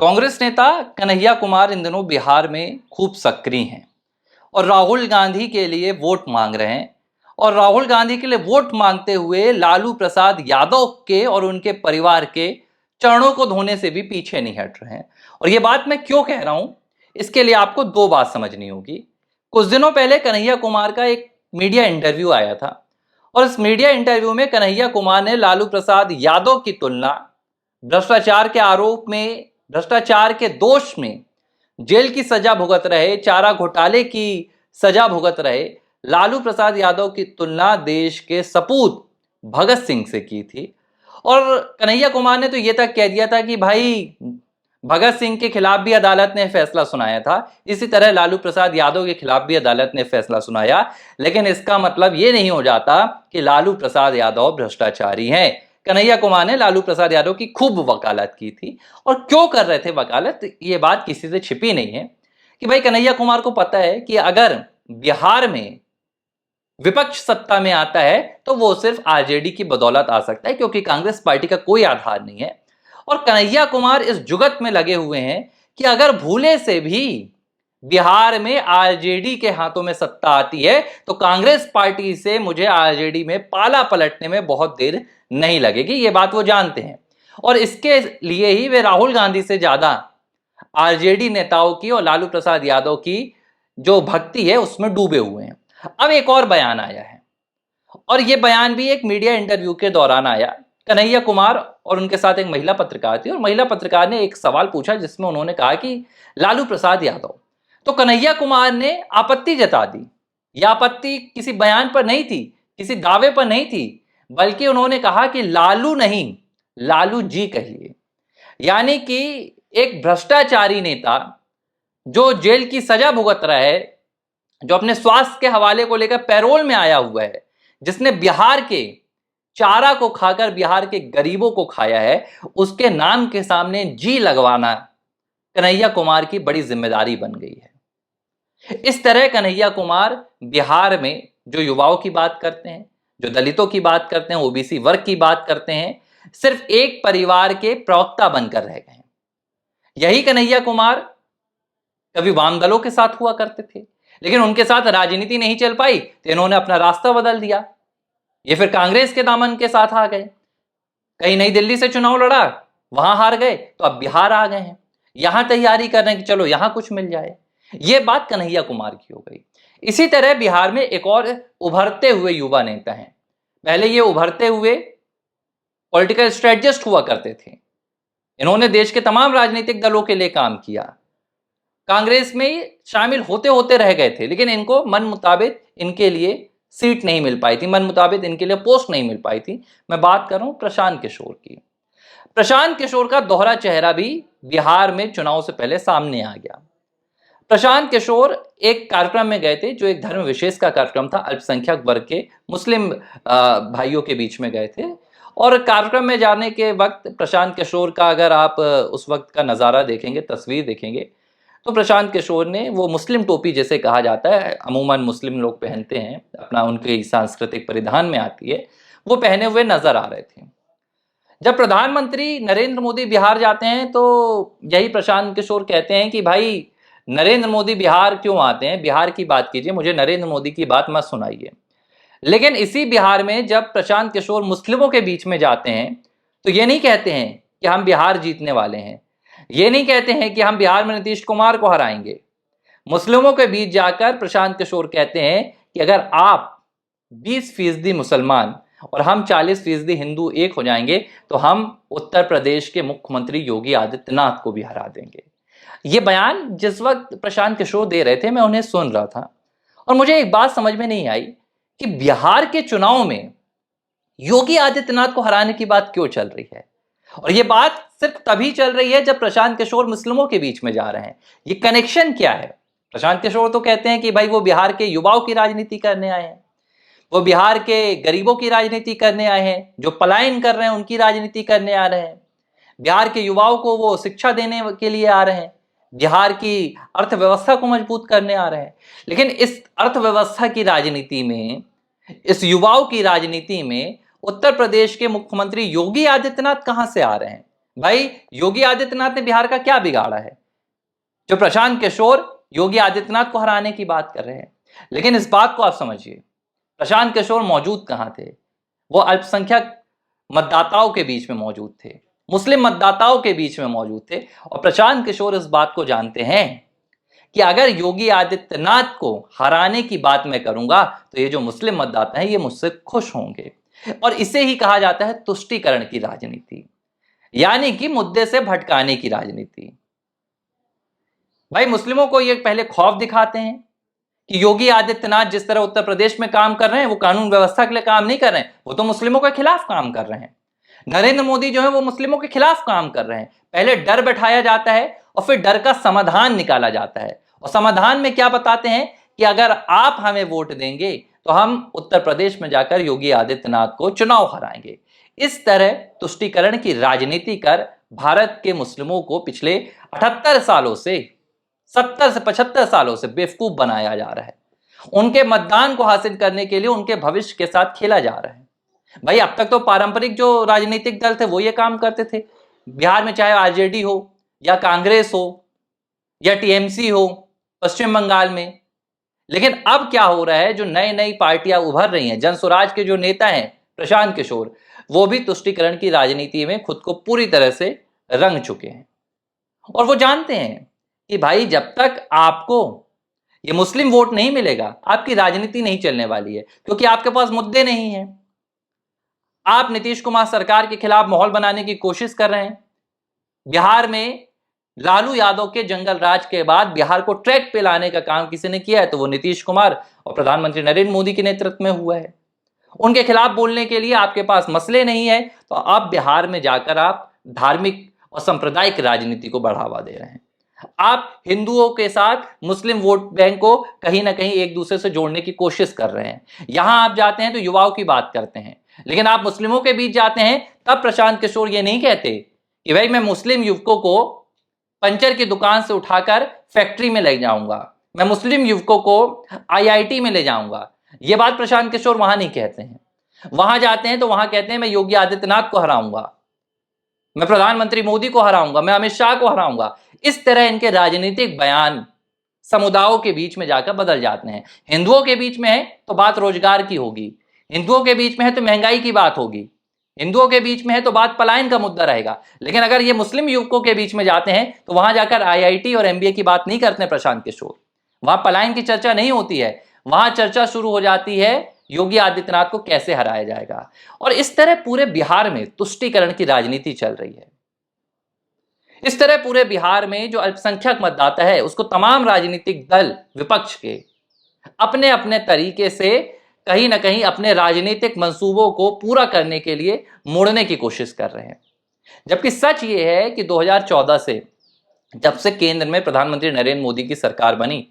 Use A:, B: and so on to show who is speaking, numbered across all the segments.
A: कांग्रेस नेता कन्हैया कुमार इन दिनों बिहार में खूब सक्रिय हैं और राहुल गांधी के लिए वोट मांग रहे हैं। और राहुल गांधी के लिए वोट मांगते हुए लालू प्रसाद यादव के और उनके परिवार के चरणों को धोने से भी पीछे नहीं हट रहे हैं। और ये बात मैं क्यों कह रहा हूं, इसके लिए आपको दो बात समझनी होगी। कुछ दिनों पहले कन्हैया कुमार का एक मीडिया इंटरव्यू आया था और इस मीडिया इंटरव्यू में कन्हैया कुमार ने लालू प्रसाद यादव की तुलना भ्रष्टाचार के आरोप में, भ्रष्टाचार के दोष में जेल की सजा भुगत रहे, चारा घोटाले की सजा भुगत रहे लालू प्रसाद यादव की तुलना देश के सपूत भगत सिंह से की थी। और कन्हैया कुमार ने तो यह तक कह दिया था कि भाई भगत सिंह के खिलाफ भी अदालत ने फैसला सुनाया था, इसी तरह लालू प्रसाद यादव के खिलाफ भी अदालत ने फैसला सुनाया। लेकिन इसका मतलब यह नहीं हो जाता कि लालू प्रसाद यादव भ्रष्टाचारी हैं। कन्हैया कुमार ने लालू प्रसाद यादव की खूब वकालत की थी। और क्यों कर रहे थे वकालत, ये बात किसी से छिपी नहीं है कि भाई कन्हैया कुमार को पता है कि अगर बिहार में विपक्ष सत्ता में आता है तो वो सिर्फ आरजेडी की बदौलत आ सकता है, क्योंकि कांग्रेस पार्टी का कोई आधार नहीं है। और कन्हैया कुमार इस जुगत में लगे हुए हैं कि अगर भूले से भी बिहार में आरजेडी के हाथों में सत्ता आती है तो कांग्रेस पार्टी से मुझे आरजेडी में पाला पलटने में बहुत देर नहीं लगेगी। ये बात वो जानते हैं और इसके लिए ही वे राहुल गांधी से ज्यादा आरजेडी नेताओं की और लालू प्रसाद यादव की जो भक्ति है उसमें डूबे हुए हैं। अब एक और बयान आया है और यह बयान भी एक मीडिया इंटरव्यू के दौरान आया। कन्हैया कुमार और उनके साथ एक महिला पत्रकार थी और महिला पत्रकार ने एक सवाल पूछा जिसमें उन्होंने कहा कि लालू प्रसाद यादव, तो कन्हैया कुमार ने आपत्ति जता दी। यह आपत्ति किसी बयान पर नहीं थी, किसी दावे पर नहीं थी, बल्कि उन्होंने कहा कि लालू नहीं, लालू जी कहिए। यानी कि एक भ्रष्टाचारी नेता जो जेल की सजा भुगत रहा है, जो अपने स्वास्थ्य के हवाले को लेकर पैरोल में आया हुआ है, जिसने बिहार के चारा को खाकर बिहार के गरीबों को खाया है, उसके नाम के सामने जी लगवाना कन्हैया कुमार की बड़ी जिम्मेदारी बन गई है। इस तरह कन्हैया कुमार बिहार में जो युवाओं की बात करते हैं, जो दलितों की बात करते हैं, ओबीसी वर्ग की बात करते हैं, सिर्फ एक परिवार के प्रवक्ता बनकर रह गए हैं। यही कन्हैया कुमार कभी वाम दलों के साथ हुआ करते थे, लेकिन उनके साथ राजनीति नहीं चल पाई तो इन्होंने अपना रास्ता बदल दिया। ये फिर कांग्रेस के दामन के साथ आ गए, कहीं नई दिल्ली से चुनाव लड़ा, वहां हार गए, तो अब बिहार आ गए हैं, यहां तैयारी कर रहे हैं कि चलो यहां कुछ मिल जाए। ये बात कन्हैया कुमार की हो गई। इसी तरह बिहार में एक और उभरते हुए युवा नेता हैं। पहले ये उभरते हुए पॉलिटिकल स्ट्रेटजिस्ट हुआ करते थे, इन्होंने देश के तमाम राजनीतिक दलों के लिए काम किया, कांग्रेस में शामिल होते होते रह गए थे, लेकिन इनको मन मुताबिक इनके लिए सीट नहीं मिल पाई थी, मन मुताबिक इनके लिए पोस्ट नहीं मिल पाई थी। मैं बात कर रहा हूं प्रशांत किशोर की। प्रशांत किशोर का दोहरा चेहरा भी बिहार में चुनाव से पहले सामने आ गया। प्रशांत किशोर एक कार्यक्रम में गए थे जो एक धर्म विशेष का कार्यक्रम था, अल्पसंख्यक वर्ग के मुस्लिम भाइयों के बीच में गए थे। और कार्यक्रम में जाने के वक्त प्रशांत किशोर का अगर आप उस वक्त का नज़ारा देखेंगे, तस्वीर देखेंगे, तो प्रशांत किशोर ने वो मुस्लिम टोपी जैसे कहा जाता है, अमूमन मुस्लिम लोग पहनते हैं, अपना उनके सांस्कृतिक परिधान में आती है, वो पहने हुए नजर आ रहे थे। जब प्रधानमंत्री नरेंद्र मोदी बिहार जाते हैं तो यही प्रशांत किशोर कहते हैं कि भाई नरेंद्र मोदी बिहार क्यों आते हैं, बिहार की बात कीजिए, मुझे नरेंद्र मोदी की बात मत सुनाइए। लेकिन इसी बिहार में जब प्रशांत किशोर मुस्लिमों के बीच में जाते हैं तो ये नहीं कहते हैं कि हम बिहार जीतने वाले हैं, ये नहीं कहते हैं कि हम बिहार में नीतीश कुमार को हराएंगे। मुस्लिमों के बीच जाकर प्रशांत किशोर कहते हैं कि अगर आप 20% मुसलमान और हम 40% हिंदू एक हो जाएंगे तो हम उत्तर प्रदेश के मुख्यमंत्री योगी आदित्यनाथ को भी हरा देंगे। ये बयान जिस वक्त प्रशांत किशोर दे रहे थे मैं उन्हें सुन रहा था और मुझे एक बात समझ में नहीं आई कि बिहार के चुनाव में योगी आदित्यनाथ को हराने की बात क्यों चल रही है। और ये बात सिर्फ तभी चल रही है जब प्रशांत किशोर मुस्लिमों के बीच में जा रहे हैं। ये कनेक्शन क्या है? प्रशांत किशोर तो कहते हैं कि भाई वो बिहार के युवाओं की राजनीति करने आए हैं, वो बिहार के गरीबों की राजनीति करने आए हैं, जो पलायन कर रहे हैं उनकी राजनीति करने आ रहे हैं, बिहार के युवाओं को वो शिक्षा देने के लिए आ रहे हैं, बिहार की अर्थव्यवस्था को मजबूत करने आ रहे हैं। लेकिन इस अर्थव्यवस्था की राजनीति में, इस युवाओं की राजनीति में उत्तर प्रदेश के मुख्यमंत्री योगी आदित्यनाथ कहां से आ रहे हैं? भाई योगी आदित्यनाथ ने बिहार का क्या बिगाड़ा है जो प्रशांत किशोर योगी आदित्यनाथ को हराने की बात कर रहे हैं? लेकिन इस बात को आप समझिए, प्रशांत किशोर मौजूद कहां थे? वो अल्पसंख्यक मतदाताओं के बीच में मौजूद थे, मुस्लिम मतदाताओं के बीच में मौजूद थे। और प्रशांत किशोर इस बात को जानते हैं कि अगर योगी आदित्यनाथ को हराने की बात मैं करूंगा तो ये जो मुस्लिम मतदाता हैं ये मुझसे खुश होंगे। और इसे ही कहा जाता है तुष्टीकरण की राजनीति, यानी कि मुद्दे से भटकाने की राजनीति। भाई मुस्लिमों को ये पहले खौफ दिखाते हैं कि योगी आदित्यनाथ जिस तरह उत्तर प्रदेश में काम कर रहे हैं वो कानून व्यवस्था के लिए काम नहीं कर रहे हैं, वो तो मुस्लिमों के खिलाफ काम कर रहे हैं। नरेंद्र मोदी जो है वो मुस्लिमों के खिलाफ काम कर रहे हैं। पहले डर बैठाया जाता है और फिर डर का समाधान निकाला जाता है। और समाधान में क्या बताते हैं कि अगर आप हमें वोट देंगे तो हम उत्तर प्रदेश में जाकर योगी आदित्यनाथ को चुनाव हराएंगे। इस तरह तुष्टीकरण की राजनीति कर भारत के मुस्लिमों को पिछले 78 सालों से 70 से 75 सालों से बेवकूफ बनाया जा रहा है। उनके मतदान को हासिल करने के लिए उनके भविष्य के साथ खेला जा रहा है। भाई अब तक तो पारंपरिक जो राजनीतिक दल थे वो ये काम करते थे बिहार में, चाहे आरजेडी हो या कांग्रेस हो या टीएमसी हो पश्चिम बंगाल में। लेकिन अब क्या हो रहा है, जो नई नई पार्टियां उभर रही हैं, जन स्वराज के जो नेता हैं प्रशांत किशोर, वो भी तुष्टीकरण की राजनीति में खुद को पूरी तरह से रंग चुके हैं। और वो जानते हैं कि भाई जब तक आपको ये मुस्लिम वोट नहीं मिलेगा आपकी राजनीति नहीं चलने वाली है, क्योंकि आपके पास मुद्दे नहीं है। आप नीतीश कुमार सरकार के खिलाफ माहौल बनाने की कोशिश कर रहे हैं। बिहार में लालू यादव के जंगल राज के बाद बिहार को ट्रैक पे लाने का काम किसी ने किया है तो वो नीतीश कुमार और प्रधानमंत्री नरेंद्र मोदी के नेतृत्व में हुआ है। उनके खिलाफ बोलने के लिए आपके पास मसले नहीं है, तो आप बिहार में जाकर आप धार्मिक और सांप्रदायिक राजनीति को बढ़ावा दे रहे हैं। आप हिंदुओं के साथ मुस्लिम वोट बैंक को कहीं ना कहीं एक दूसरे से जोड़ने की कोशिश कर रहे हैं। यहां आप जाते हैं तो युवाओं की बात करते हैं, लेकिन आप मुस्लिमों के बीच जाते हैं तब प्रशांत किशोर ये नहीं कहते कि भाई मैं मुस्लिम युवकों को पंचर की दुकान से उठाकर फैक्ट्री में ले जाऊंगा, मैं मुस्लिम युवकों को आईआईटी में ले जाऊंगा। ये बात प्रशांत किशोर वहां नहीं कहते हैं। वहां जाते हैं तो वहां कहते हैं मैं योगी आदित्यनाथ को हराऊंगा, मैं प्रधानमंत्री मोदी को हराऊंगा, मैं अमित शाह को हराऊंगा। इस तरह इनके राजनीतिक बयान समुदायों के बीच में जाकर बदल जाते हैं। हिंदुओं के बीच में है तो बात रोजगार की होगी, हिंदुओं के बीच में है तो महंगाई की बात होगी, हिंदुओं के बीच में है तो बात पलायन का मुद्दा रहेगा। लेकिन अगर ये मुस्लिम युवकों के बीच में जाते हैं तो वहां जाकर आईआईटी और एमबीए की बात नहीं करते प्रशांत किशोर, वहां पलायन की चर्चा नहीं होती है। वहां चर्चा शुरू हो जाती है योगी आदित्यनाथ को कैसे हराया जाएगा। और इस तरह पूरे बिहार में तुष्टीकरण की राजनीति चल रही है। इस तरह पूरे बिहार में जो अल्पसंख्यक मतदाता है उसको तमाम राजनीतिक दल विपक्ष के अपने अपने तरीके से कहीं ना कहीं अपने राजनीतिक मंसूबों को पूरा करने के लिए मोड़ने की कोशिश कर रहे हैं। जबकि सच ये है कि 2014 से जब से केंद्र में प्रधानमंत्री नरेंद्र मोदी की सरकार बनी,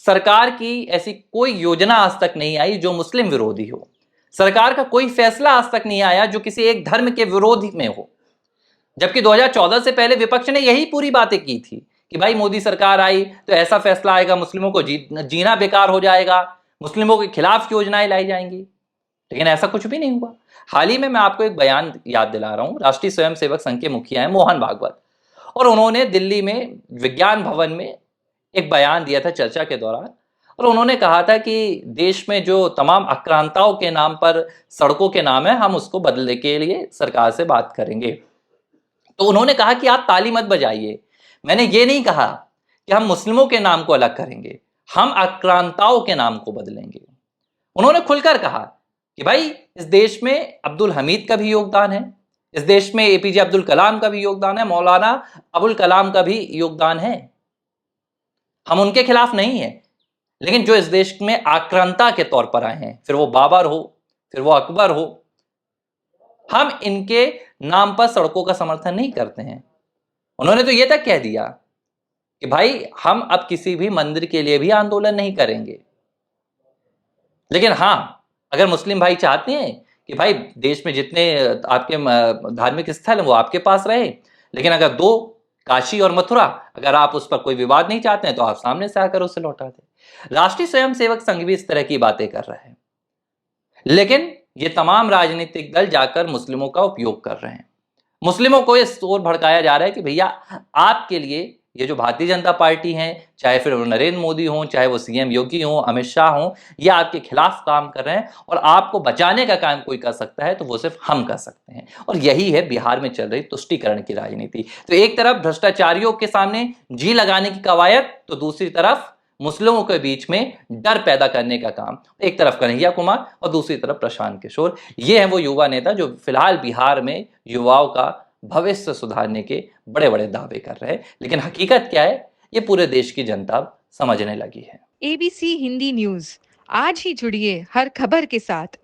A: सरकार की ऐसी कोई योजना आज तक नहीं आई जो मुस्लिम विरोधी हो। सरकार का कोई फैसला आज तक नहीं आया जो किसी एक धर्म के विरोधी में हो। जबकि 2014 से पहले विपक्ष ने यही पूरी बातें की थी कि भाई मोदी सरकार आई तो ऐसा फैसला आएगा, मुस्लिमों को जीना बेकार हो जाएगा, मुस्लिमों के खिलाफ योजनाएं लाई जाएंगी। लेकिन ऐसा कुछ भी नहीं हुआ। हाल ही में मैं आपको एक बयान याद दिला रहा हूं। राष्ट्रीय स्वयंसेवक संघ के मुखिया हैं मोहन भागवत, और उन्होंने दिल्ली में विज्ञान भवन में एक बयान दिया था चर्चा के दौरान। और उन्होंने कहा था कि देश में जो तमाम आक्रांताओं के नाम पर सड़कों के नाम है हम उसको बदलने के लिए सरकार से बात करेंगे। तो उन्होंने कहा कि आप ताली मत बजाइए, मैंने ये नहीं कहा कि हम मुस्लिमों के नाम को अलग करेंगे, हम आक्रांताओं के नाम को बदलेंगे। उन्होंने खुलकर कहा कि भाई इस देश में अब्दुल हमीद का भी योगदान है, इस देश में एपीजे अब्दुल कलाम का भी योगदान है, मौलाना अबुल कलाम का भी योगदान है। हम उनके खिलाफ नहीं है, लेकिन जो इस देश में आक्रांता के तौर पर आए हैं, फिर वो बाबर हो फिर वो अकबर हो, हम इनके नाम पर सड़कों का समर्थन नहीं करते हैं। उन्होंने तो यह तक कह दिया कि भाई हम अब किसी भी मंदिर के लिए भी आंदोलन नहीं करेंगे। लेकिन हां, अगर मुस्लिम भाई चाहते हैं कि भाई देश में जितने आपके धार्मिक स्थल हैं वो आपके पास रहे, लेकिन अगर दो काशी और मथुरा, अगर आप उस पर कोई विवाद नहीं चाहते हैं तो आप सामने से आकर उसे लौटा दें। राष्ट्रीय स्वयंसेवक संघ भी इस तरह की बातें कर रहा है, लेकिन ये तमाम राजनीतिक दल जाकर मुस्लिमों का उपयोग कर रहे हैं। मुस्लिमों को इस ओर भड़काया जा रहा है कि भैया आपके लिए ये जो भारतीय जनता पार्टी है, चाहे फिर वो नरेंद्र मोदी हों, चाहे वो सीएम योगी हों, अमित शाह हों, ये आपके खिलाफ काम कर रहे हैं और आपको बचाने का काम कोई कर सकता है तो वो सिर्फ हम कर सकते हैं। और यही है बिहार में चल रही तुष्टीकरण की राजनीति। तो एक तरफ भ्रष्टाचारियों के सामने जी लगाने की कवायद, तो दूसरी तरफ मुस्लिमों के बीच में डर पैदा करने का काम। एक तरफ कन्हैया कुमार और दूसरी तरफ प्रशांत किशोर, ये है वो युवा नेता जो फिलहाल बिहार में युवाओं का भविष्य सुधारने के बड़े बड़े दावे कर रहे हैं। लेकिन हकीकत क्या है, ये पूरे देश की जनता अब समझने लगी है।
B: एबीसी हिंदी न्यूज, आज ही जुड़िए हर खबर के साथ।